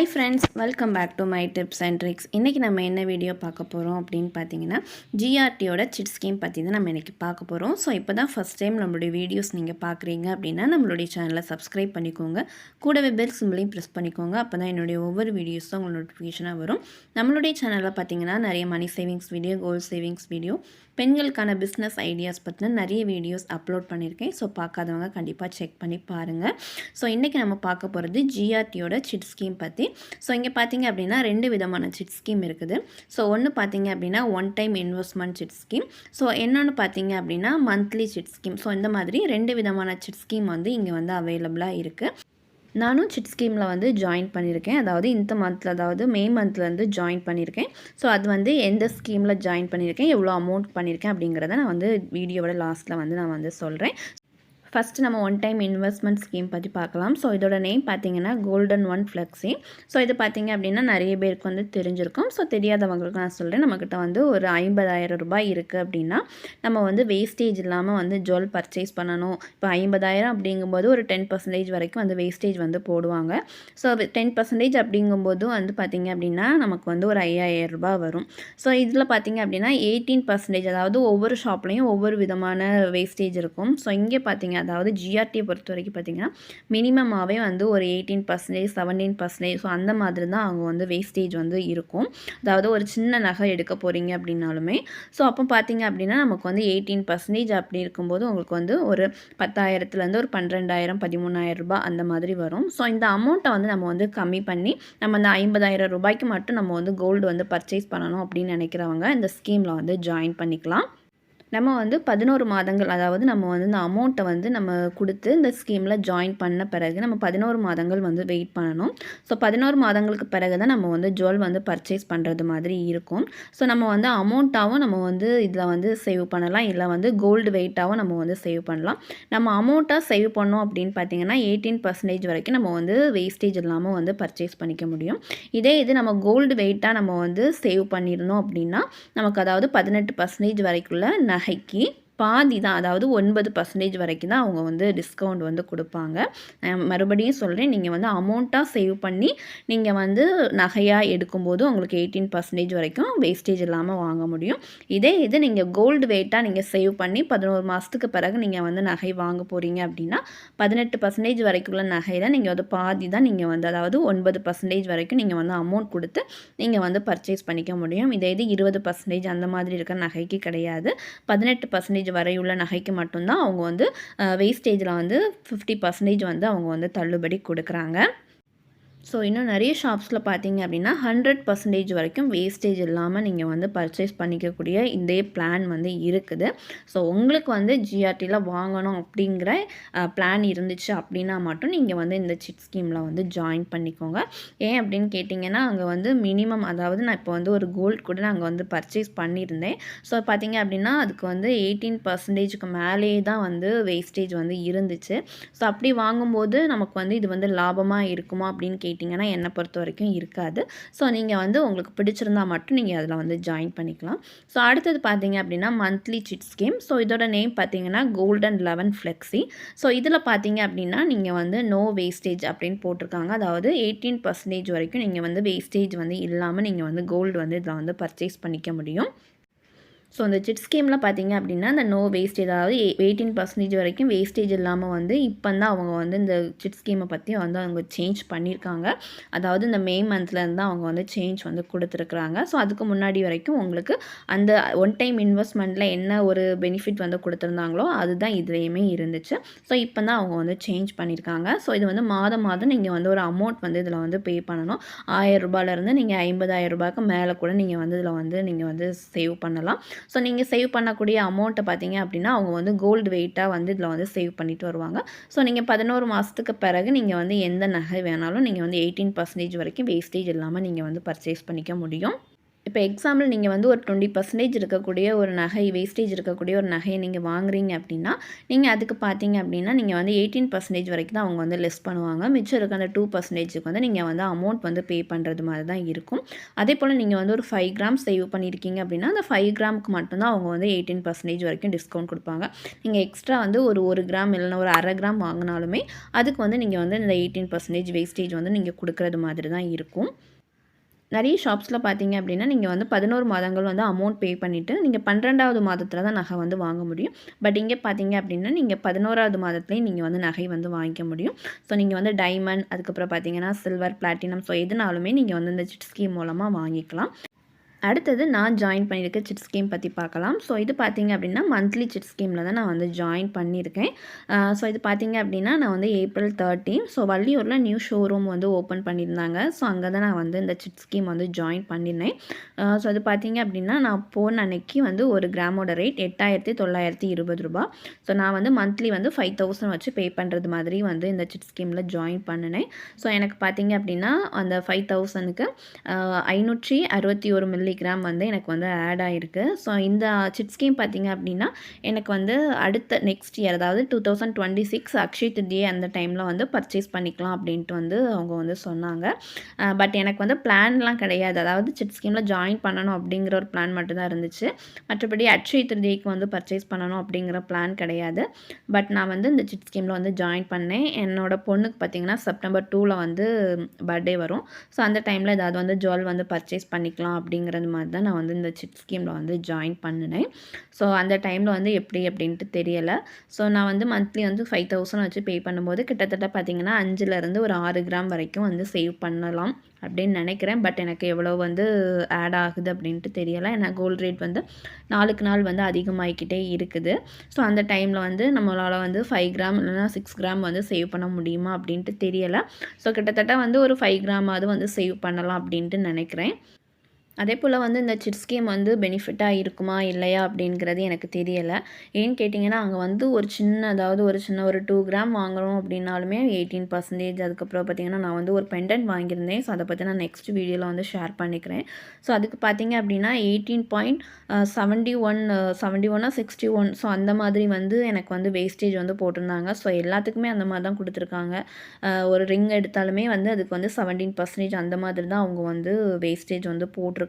Hi friends, welcome back to my tips and tricks. இன்றைக்கி நம்ம என்ன வீடியோ பார்க்க போகிறோம் அப்படின்னு பார்த்தீங்கன்னா, ஜிஆர்டியோட சிட் ஸ்கீம் பற்றி தான் நம்ம இன்றைக்கி பார்க்க போகிறோம். ஸோ இப்போ தான் ஃபஸ்ட் டைம் நம்மளுடைய வீடியோஸ் நீங்கள் பார்க்குறீங்க அப்படின்னா நம்மளுடைய சேனலை சப்ஸ்கிரைப் பண்ணிக்கோங்க. கூடவே பெல் சிம்பிளையும் ப்ரெஸ் பண்ணிக்கோங்க. அப்போ தான் என்னுடைய ஒவ்வொரு வீடியோஸும் உங்களுக்கு நோட்டிஃபிகேஷனாக வரும். நம்மளுடைய சேனலில் பார்த்தீங்கன்னா நிறைய money savings video, gold savings video, பெண்களுக்கான பிஸ்னஸ் ஐடியாஸ் பற்றின நிறைய வீடியோஸ் அப்லோட் பண்ணியிருக்கேன். ஸோ பார்க்காதவங்க கண்டிப்பாக செக் பண்ணி பாருங்கள். ஸோ இன்றைக்கி நம்ம பார்க்க போகிறது ஜிஆர்டியோட சிட் ஸ்கீம் பற்றி. ஸோ இங்கே பார்த்தீங்க அப்படின்னா 2 விதமான சிட் ஸ்கீம் இருக்குது. ஸோ ஒன்று பார்த்தீங்க அப்படின்னா one time investment chit scheme. So என்னென்னு பார்த்தீங்க அப்படின்னா மந்த்லி சிட் ஸ்கீம். ஸோ இந்த மாதிரி 2 விதமான சிட் ஸ்கீம் வந்து இங்கே வந்து அவைலபிளாக இருக்குது. நானும் சிட் ஸ்கீமில் வந்து ஜாயின் பண்ணியிருக்கேன். அதாவது இந்த மந்தில், அதாவது மே மந்த்லேருந்து ஜாயின் பண்ணியிருக்கேன். ஸோ அது வந்து எந்த ஸ்கீமில் ஜாயின் பண்ணியிருக்கேன், எவ்வளோ அமௌண்ட் பண்ணியிருக்கேன் அப்படிங்கிறத நான் வந்து வீடியோவோட லாஸ்ட்டில் வந்து நான் வந்து சொல்கிறேன். ஃபஸ்ட்டு நம்ம ஒன் டைம் இன்வெஸ்ட்மெண்ட் ஸ்கீம் பற்றி பார்க்கலாம். ஸோ இதோட நேம் பார்த்தீங்கன்னா கோல்டன் ஒன் ஃப்ளெக்ஸி. ஸோ இது பார்த்தீங்க அப்படின்னா நிறைய பேருக்கு வந்து தெரிஞ்சிருக்கும். ஸோ தெரியாதவங்களுக்கு நான் சொல்கிறேன். நம்மக்கிட்ட வந்து ஒரு 50,000 ரூபாய் இருக்குது அப்படின்னா நம்ம வந்து வேஸ்டேஜ் இல்லாமல் வந்து ஜுவல் பர்ச்சேஸ் பண்ணணும். இப்போ 50,000 அப்படிங்கும்போது ஒரு 10% வரைக்கும் வந்து வேஸ்டேஜ் வந்து போடுவாங்க. ஸோ 10% அப்படிங்கும்போது வந்து பார்த்திங்க அப்படின்னா நமக்கு வந்து ஒரு 5,000 ரூபாய் வரும். ஸோ இதில் பார்த்திங்க அப்படின்னா 18%, அதாவது ஒவ்வொரு ஷாப்லேயும் ஒவ்வொரு விதமான வேஸ்டேஜ் இருக்கும். ஸோ இங்கே பார்த்திங்க, அதாவது ஜிஆர்டியை பொறுத்த வரைக்கும் பார்த்திங்கன்னா மினிமமாகவே வந்து ஒரு 18%, 17%, ஸோ அந்த மாதிரி தான் அவங்க வந்து வேஸ்டேஜ் வந்து இருக்கும். அதாவது ஒரு சின்ன நகை எடுக்க போகிறீங்க அப்படின்னாலுமே ஸோ அப்போ பார்த்திங்க அப்படின்னா நமக்கு வந்து 18% அப்படி இருக்கும்போது உங்களுக்கு வந்து ஒரு 10,000லேருந்து ஒரு 12,000, 13,000 ரூபாய் அந்த மாதிரி வரும். ஸோ இந்த அமௌண்ட்டை வந்து நம்ம வந்து கம்மி பண்ணி நம்ம அந்த 50,000 ரூபாய்க்கு மட்டும் நம்ம வந்து கோல்டு வந்து பர்ச்சேஸ் பண்ணணும் அப்படின்னு நினைக்கிறவங்க இந்த ஸ்கீமில் வந்து ஜாயின் பண்ணிக்கலாம். நம்ம வந்து 11 மாதங்கள், அதாவது நம்ம வந்து இந்த அமௌண்ட்டை வந்து நம்ம கொடுத்து இந்த ஸ்கீமில் ஜாயின் பண்ண பிறகு நம்ம 11 மாதங்கள் வந்து வெயிட் பண்ணணும். ஸோ 11 மாதங்களுக்கு பிறகு தான் நம்ம வந்து ஜுவல் வந்து பர்ச்சேஸ் பண்ணுறது மாதிரி இருக்கும். ஸோ நம்ம வந்து அமௌண்ட்டாகவும் நம்ம வந்து இதில் வந்து சேவ் பண்ணலாம், இல்லை வந்து கோல்டு வெயிட்டாகவும் நம்ம வந்து சேவ் பண்ணலாம். நம்ம அமௌண்ட்டாக சேவ் பண்ணோம் அப்படின்னு பார்த்தீங்கன்னா 18% வரைக்கும் நம்ம வந்து வேஸ்டேஜ் இல்லாமல் வந்து பர்ச்சேஸ் பண்ணிக்க முடியும். இதே இது நம்ம கோல்டு வெயிட்டாக நம்ம வந்து சேவ் பண்ணிடணும் அப்படின்னா நமக்கு, அதாவது 18% வரைக்குள்ள நகைக்கு பாதி தான், அதாவது 9% வரைக்கும் தான் அவங்க வந்து டிஸ்கவுண்ட் வந்து கொடுப்பாங்க. மறுபடியும் சொல்கிறேன், நீங்கள் வந்து அமௌண்ட்டாக சேவ் பண்ணி நீங்கள் வந்து நகையாக எடுக்கும்போது உங்களுக்கு 18% வரைக்கும் வேஸ்டேஜ் இல்லாமல் வாங்க முடியும். இதே இது நீங்கள் கோல்டு வெயிட்டாக நீங்கள் சேவ் பண்ணி 11 மாதத்துக்கு பிறகு நீங்கள் வந்து நகை வாங்க போகிறீங்க அப்படின்னா 18% வரைக்குள்ள நகையில் நீங்கள் வந்து பாதி தான் நீங்கள் வந்து, அதாவது 9% வரைக்கும் நீங்கள் வந்து அமௌண்ட் கொடுத்து நீங்கள் வந்து பர்ச்சேஸ் பண்ணிக்க முடியும். இதே இது 20% அந்த மாதிரி இருக்கிற நகைக்கு கிடையாது. 18% வரையுள்ள நகைக்கு மட்டும்தான் அவங்க வந்து வேஸ்டேஜில் வந்து 50% வந்து அவங்க வந்து தள்ளுபடி கொடுக்குறாங்க. ஸோ இன்னும் நிறைய ஷாப்ஸில் பார்த்தீங்க அப்படின்னா 100% வரைக்கும் வேஸ்டேஜ் இல்லாமல் நீங்கள் வந்து பர்ச்சேஸ் பண்ணிக்கக்கூடிய இந்த பிளான் வந்து இருக்குது. ஸோ உங்களுக்கு வந்து ஜிஆர்டியில் வாங்கணும் அப்படிங்கிற பிளான் இருந்துச்சு அப்படின்னா மட்டும் நீங்கள் வந்து இந்த சிட் ஸ்கீமில் வந்து ஜாயின் பண்ணிக்கோங்க. ஏன் அப்படின்னு கேட்டிங்கன்னா அங்கே வந்து மினிமம், அதாவது நான் இப்போ வந்து ஒரு கோல்டு கூட நான் அங்கே வந்து பர்ச்சேஸ் பண்ணியிருந்தேன். ஸோ பார்த்தீங்க அப்படின்னா அதுக்கு வந்து 18%க்கு மேலே தான் வந்து வேஸ்டேஜ் வந்து இருந்துச்சு. ஸோ அப்படி வாங்கும்போது நமக்கு வந்து இது வந்து லாபமாக இருக்குமா அப்படின்னு கேட்டிங்கன்னா என்னை பொறுத்த வரைக்கும் இருக்காது. ஸோ நீங்கள் வந்து உங்களுக்கு பிடிச்சிருந்தா மட்டும் நீங்கள் அதில் வந்து ஜாயின் பண்ணிக்கலாம். ஸோ அடுத்தது பார்த்தீங்க அப்படின்னா மந்த்லி சிட் ஸ்கீம். ஸோ இதோட நேம் பார்த்தீங்கன்னா கோல்டன் 11 ஃப்ளெக்ஸி. ஸோ இதில் பார்த்தீங்க அப்படின்னா நீங்கள் வந்து நோ வேஸ்டேஜ் அப்படின்னு போட்டிருக்காங்க. அதாவது 18% வரைக்கும் நீங்கள் வந்து வேஸ்டேஜ் வந்து இல்லாமல் நீங்கள் வந்து கோல்டு வந்து இதில் வந்து பர்ச்சேஸ் பண்ணிக்க முடியும். ஸோ அந்த சிட் ஸ்கீமில் பார்த்தீங்க அப்படின்னா இந்த நோ வேஸ்டேஜ், அதாவது 18% வரைக்கும் வேஸ்டேஜ் இல்லாமல் வந்து இப்போ தான் அவங்க வந்து இந்த சிட் ஸ்கீமை பற்றி வந்து அவங்க சேஞ்ச் பண்ணியிருக்காங்க. அதாவது இந்த மே மந்த்லேருந்து தான் அவங்க வந்து சேஞ்ச் வந்து கொடுத்துருக்குறாங்க. ஸோ அதுக்கு முன்னாடி வரைக்கும் உங்களுக்கு அந்த ஒன் டைம் இன்வெஸ்ட்மெண்ட்டில் என்ன ஒரு பெனிஃபிட் வந்து கொடுத்துருந்தாங்களோ அதுதான் இதுலேயுமே இருந்துச்சு. ஸோ இப்போ தான் அவங்க வந்து சேஞ்ச் பண்ணியிருக்காங்க. ஸோ இது வந்து மாதம் மாதம் நீங்கள் வந்து ஒரு அமௌண்ட் வந்து இதில் வந்து பே பண்ணணும். 1000 ரூபாயிலேருந்து நீங்கள் 50,000 ரூபாய்க்கு மேலே கூட நீங்கள் வந்து இதில் வந்து நீங்கள் வந்து சேவ் பண்ணலாம். ஸோ நீங்கள் சேவ் பண்ணக்கூடிய அமௌண்ட்டை பார்த்தீங்க அப்படின்னா அவங்க வந்து கோல்டு வெயிட்டாக வந்து இதில் வந்து சேவ் பண்ணிட்டு வருவாங்க. ஸோ நீங்கள் 11 மாதத்துக்கு பிறகு நீங்கள் வந்து எந்த நகை வேணாலும் நீங்கள் வந்து 18% வரைக்கும் வேஸ்டேஜ் இல்லாமல் நீங்கள் வந்து பர்ச்சேஸ் பண்ணிக்க முடியும். இப்போ எக்ஸாம்பிள் நீங்கள் வந்து ஒரு 20% இருக்கக்கூடிய ஒரு நகை வேஸ்டேஜ் இருக்கக்கூடிய ஒரு நகையை நீங்கள் வாங்குறீங்க அப்படின்னா நீங்கள் அதுக்கு பார்த்தீங்க அப்படின்னா நீங்கள் வந்து 18% வரைக்கும் தான் அவங்க வந்து லெஸ் பண்ணுவாங்க. மிச்சம் இருக்க அந்த 2%க்கு வந்து நீங்கள் வந்து அமௌண்ட் வந்து பே பண்ணுறது மாதிரி தான் இருக்கும். அதே போல் நீங்கள் வந்து ஒரு 5 கிராம் சேவ் பண்ணியிருக்கீங்க அப்படின்னா அந்த 5 கிராமுக்கு மட்டும்தான் அவங்க வந்து 18% வரைக்கும் டிஸ்கவுண்ட் கொடுப்பாங்க. நீங்கள் எக்ஸ்ட்ரா வந்து ஒரு கிராம் இல்லைன்னா ஒரு அரை கிராம் வாங்கினாலுமே அதுக்கு வந்து நீங்கள் வந்து இந்த 18% வேஸ்டேஜ் வந்து நீங்கள் கொடுக்குறது மாதிரி தான் இருக்கும். நிறைய ஷாப்ஸில் பார்த்தீங்க அப்படின்னா நீங்கள் வந்து 11 மாதங்கள் வந்து அமௌண்ட் பே பண்ணிவிட்டு நீங்கள் 12வது மாதத்தில் தான் நகை வந்து வாங்க முடியும். பட் இங்கே பார்த்தீங்க அப்படின்னா நீங்கள் 11வது மாதத்துலேயும் நீங்கள் வந்து நகை வந்து வாங்கிக்க முடியும். ஸோ நீங்கள் வந்து டைமண்ட், அதுக்கப்புறம் பார்த்தீங்கன்னா சில்வர், பிளாட்டினம், ஸோ எதுனாலுமே நீங்கள் வந்து இந்த சிட் ஸ்கீம் மூலமாக வாங்கிக்கலாம். அடுத்தது நான் ஜாயின் பண்ணியிருக்க சிட் ஸ்கீம் பற்றி பார்க்கலாம். ஸோ இது பார்த்தீங்க அப்படின்னா மந்த்லி சிட் ஸ்கீமில் தான் நான் வந்து ஜாயின் பண்ணியிருக்கேன். ஸோ இது பார்த்தீங்க அப்படின்னா நான் வந்து ஏப்ரல் 13 ஸோ வள்ளியூரில் நியூ ஷோரூம் வந்து ஓப்பன் பண்ணியிருந்தாங்க. ஸோ அங்கே தான் நான் வந்து இந்த சிட் ஸ்கீம் வந்து ஜாயின் பண்ணியிருந்தேன். ஸோ அது பார்த்தீங்க அப்படின்னா நான் போன அன்னைக்கு வந்து ஒரு கிராமோட ரேட் 8,920 ரூபா. ஸோ நான் வந்து மந்த்லி வந்து 5,000 வச்சு பே பண்ணுறது மாதிரி வந்து இந்த சிட் ஸ்கீமில் ஜாயின் பண்ணினேன். ஸோ எனக்கு பார்த்தீங்க அப்படின்னா அந்த 5,000க்கு 561 மில்லிகிராம் வந்து எனக்கு வந்து ஆட் ஆகிருக்கு. ஸோ இந்த சிட் ஸ்கீம் பார்த்திங்க அப்படின்னா எனக்கு வந்து அடுத்த நெக்ஸ்ட் இயர் அதாவது 2026 அக்ஷய் திருதியை அந்த டைமில் வந்து பர்ச்சேஸ் பண்ணிக்கலாம் அப்படின்ட்டு வந்து அவங்க வந்து சொன்னாங்க. பட் எனக்கு வந்து பிளான்லாம் கிடையாது. அதாவது சிட் ஸ்கீமில் ஜாயின் பண்ணணும் அப்படிங்கிற ஒரு பிளான் மட்டும்தான் இருந்துச்சு. மற்றபடி அக்ஷய் திருதிக்கு வந்து பர்ச்சேஸ் பண்ணணும் அப்படிங்கிற பிளான் கிடையாது. பட் நான் வந்து இந்த சிட் ஸ்கீமில் வந்து ஜாயின் பண்ணேன். என்னோடய பொண்ணுக்கு பார்த்திங்கன்னா செப்டம்பர் 2ல் வந்து பர்த்டே வரும். ஸோ அந்த டைமில் ஏதாவது வந்து ஜுவல் வந்து பர்ச்சேஸ் பண்ணிக்கலாம் அப்படிங்கிற மாதிரி தான் நான் வந்து இந்த சிட் ஸ்கீமில் வந்து ஜாயின் பண்ணினேன். ஸோ அந்த டைமில் வந்து எப்படி அப்படின்ட்டு தெரியலை. ஸோ நான் வந்து மந்த்லி வந்து 5,000 வச்சு பே பண்ணும்போது கிட்டத்தட்ட பார்த்திங்கன்னா 5லேருந்து ஒரு 6 கிராம் வரைக்கும் வந்து சேவ் பண்ணலாம் அப்படின்னு நினைக்கிறேன். பட் எனக்கு எவ்வளோ வந்து ஆட் ஆகுது அப்படின்ட்டு தெரியலை. ஏன்னா கோல்டு ரேட் வந்து நாளுக்கு நாள் வந்து அதிகமாகிக்கிட்டே இருக்குது. ஸோ அந்த டைமில் வந்து நம்மளால் வந்து 5 கிராம் இல்லைனா 6 கிராம் வந்து சேவ் பண்ண முடியுமா அப்படின்ட்டு தெரியலை. ஸோ கிட்டத்தட்ட வந்து ஒரு 5 கிராமாவது வந்து சேவ் பண்ணலாம் அப்படின்ட்டு நினைக்கிறேன். அதே போல் வந்து இந்த சிட் ஸ்கீம் வந்து பெனிஃபிட்டாக இருக்குமா இல்லையா அப்படிங்கிறது எனக்கு தெரியலை. ஏன்னு கேட்டிங்கன்னா அங்கே வந்து ஒரு சின்ன ஒரு 2 கிராம் வாங்குகிறோம் அப்படின்னாலுமே 18%. அதுக்கப்புறம் பார்த்திங்கன்னா நான் வந்து ஒரு பெண்டன்ட் வாங்கியிருந்தேன். ஸோ அதை பற்றி நான் நெக்ஸ்ட் வீடியோவில் வந்து ஷேர் பண்ணிக்கிறேன். ஸோ அதுக்கு பார்த்திங்க அப்படின்னா 18.71 61 ஸோ அந்த மாதிரி வந்து எனக்கு வந்து வேஸ்டேஜ் வந்து போட்டிருந்தாங்க. ஸோ எல்லாத்துக்குமே அந்த மாதிரி தான் கொடுத்துருக்காங்க. ஒரு ரிங் எடுத்தாலுமே வந்து அதுக்கு வந்து 17% அந்த மாதிரி தான் அவங்க வந்து வேஸ்டேஜ் வந்து போட்டிருக்காங்க.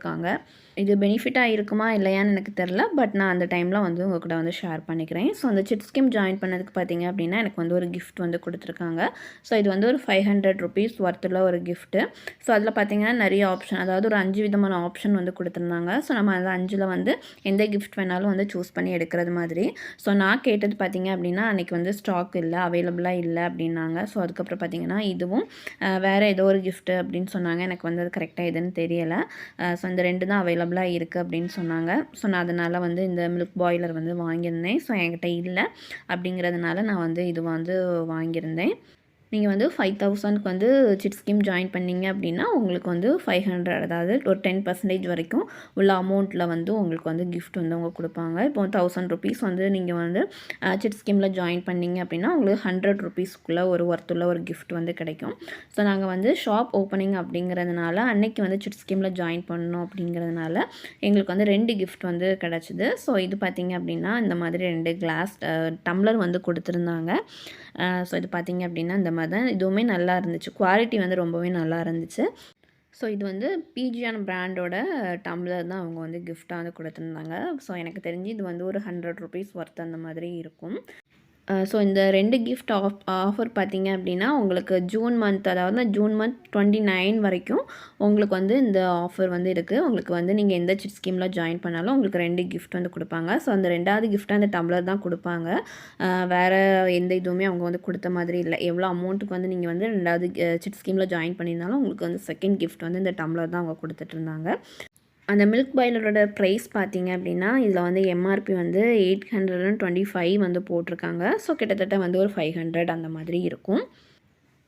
இது பெனிஃபிட்டாக இருக்குமா இல்லையான்னு எனக்கு தெரில. பட் நான் அந்த டைமில் வந்து உங்கள் கூட வந்து ஷேர் பண்ணிக்கிறேன். ஸோ அந்த சிட் ஸ்கீம் ஜாயின் பண்ணதுக்கு பார்த்தீங்க அப்படின்னா எனக்கு வந்து ஒரு கிஃப்ட் வந்து கொடுத்துருக்காங்க. ஸோ இது வந்து ஒரு 500 ருபீஸ் ஒர்த்துள்ள ஒரு கிஃப்ட்டு. ஸோ அதில் பார்த்தீங்கன்னா நிறைய ஆப்ஷன், அதாவது ஒரு 5 விதமான ஆப்ஷன் வந்து கொடுத்துருந்தாங்க. ஸோ நம்ம அந்த 5ல் வந்து எந்த கிஃப்ட் வேணாலும் வந்து சூஸ் பண்ணி எடுக்கிறது மாதிரி. ஸோ நான் கேட்டது பார்த்தீங்க அப்படின்னா அன்றைக்கி வந்து ஸ்டாக் இல்லை, அவைலபிளாக இல்லை அப்படின்னாங்க. ஸோ அதுக்கப்புறம் பார்த்தீங்கன்னா இதுவும் வேறு ஏதோ ஒரு கிஃப்ட்டு அப்படின்னு சொன்னாங்க. எனக்கு வந்து அது கரெக்டாக எதுன்னு தெரியலை. ஸோ இந்த 2 தான் அவைலபிளாக இருக்குது அப்படின்னு சொன்னாங்க. ஸோ நான் அதனால் வந்து இந்த மில்க் பாய்லர் வந்து வாங்கியிருந்தேன். ஸோ என்கிட்ட இல்லை அப்படிங்கிறதுனால நான் வந்து இது வந்து வாங்கியிருந்தேன். நீங்கள் வந்து 5,000க்கு வந்து சிட் ஸ்கீம் ஜாயின் பண்ணிங்க அப்படின்னா உங்களுக்கு வந்து 500 அதாவது ஒரு 10% வரைக்கும் உள்ள அமௌண்ட்டில் வந்து உங்களுக்கு வந்து கிஃப்ட் வந்து அவங்க கொடுப்பாங்க. இப்போ 1000 ருபீஸ் வந்து நீங்கள் வந்து சிட் ஸ்கீமில் ஜாயின் பண்ணிங்க அப்படின்னா உங்களுக்கு 100 ருபீஸ்க்குள்ளே ஒரு ஒர்த்துள்ள ஒரு கிஃப்ட் வந்து கிடைக்கும். ஸோ நாங்கள் வந்து ஷாப் ஓப்பனிங் அப்படிங்கிறதுனால அன்னைக்கு வந்து சிட் ஸ்கீமில் ஜாயின் பண்ணணும் அப்படிங்கிறதுனால எங்களுக்கு வந்து 2 கிஃப்ட் வந்து கிடச்சிது. ஸோ இது பார்த்திங்க அப்படின்னா இந்த மாதிரி 2 கிளாஸ் டம்ளர் வந்து கொடுத்துருந்தாங்க. ஸோ இது பார்த்திங்க அப்படின்னா இந்த மாதிரி தான் இதுவுமே நல்லா இருந்துச்சு. குவாலிட்டி வந்து ரொம்பவே நல்லா இருந்துச்சு. ஸோ இது வந்து பிஜியான் பிராண்டோட டம்ளர் தான் அவங்க வந்து கிஃப்டாக வந்து கொடுத்துருந்தாங்க. ஸோ எனக்கு தெரிஞ்சு இது வந்து ஒரு 100 ருபீஸ் ஒர்த் அந்த மாதிரி இருக்கும். ஸோ இந்த 2 கிஃப்ட் ஆஃபர் பார்த்தீங்க அப்படின்னா உங்களுக்கு ஜூன் மந்த், அதாவது ஜூன் மந்த் 29 வரைக்கும் உங்களுக்கு வந்து இந்த ஆஃபர் வந்து இருக்குது. உங்களுக்கு வந்து நீங்கள் எந்த சிட் ஸ்கீமில் ஜாயின் பண்ணாலும் உங்களுக்கு 2 கிஃப்ட் வந்து கொடுப்பாங்க. ஸோ அந்த 2வது கிஃப்ட்டாக அந்த டம்ளர் தான் கொடுப்பாங்க. வேறு எந்த இதுவுமே அவங்க வந்து கொடுத்த மாதிரி இல்லை. எவ்வளோ அமௌண்ட்டுக்கு வந்து நீங்கள் வந்து 2வது சிட் ஸ்கீமில் ஜாயின் பண்ணியிருந்தாலும் உங்களுக்கு வந்து செகண்ட் கிஃப்ட் வந்து இந்த டம்ளர் தான் அவங்க கொடுத்துட்ருந்தாங்க. அந்த மில்க் பாய்லரோட ப்ரைஸ் பார்த்தீங்க அப்படின்னா இதில் வந்து எம்ஆர்பி வந்து 825 வந்து போட்டிருக்காங்க. ஸோ கிட்டத்தட்ட வந்து ஒரு 500 அந்த மாதிரி இருக்கும்.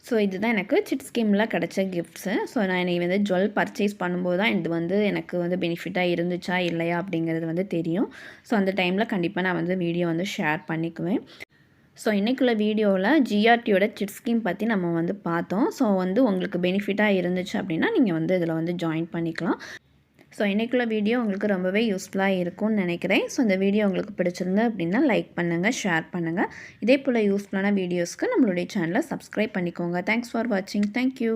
ஸோ இதுதான் எனக்கு சிட் ஸ்கீமில் கிடச்ச கிஃப்ட்ஸு. ஸோ நான் என்னை வந்து ஜுவல் பர்ச்சேஸ் பண்ணும்போது தான் இது வந்து எனக்கு வந்து பெனிஃபிட்டாக இருந்துச்சா இல்லையா அப்படிங்கிறது வந்து தெரியும். ஸோ அந்த டைமில் கண்டிப்பாக நான் வந்து வீடியோ வந்து ஷேர் பண்ணிக்குவேன். ஸோ இன்றைக்குள்ள வீடியோவில் ஜிஆர்டியோட சிட் ஸ்கீம் பற்றி நம்ம வந்து பார்த்தோம். ஸோ வந்து உங்களுக்கு பெனிஃபிட்டாக இருந்துச்சு அப்படின்னா நீங்கள் வந்து இதில் வந்து ஜாயின் பண்ணிக்கலாம். ஸோ இன்றைக்குள்ள வீடியோ உங்களுக்கு ரொம்பவே யூஸ்ஃபுல்லாக இருக்கும்னு நினைக்கிறேன். ஸோ இந்த வீடியோ உங்களுக்கு பிடிச்சிருந்து அப்படின்னா லைக் பண்ணுங்கள், ஷேர் பண்ணுங்கள். இதே போல் யூஸ்ஃபுல்லான வீடியோஸ்க்கு நம்மளுடைய சேனலை சப்ஸ்கிரைப் பண்ணிக்கோங்க. தேங்க்ஸ் ஃபார் வாட்சிங். தேங்க்யூ.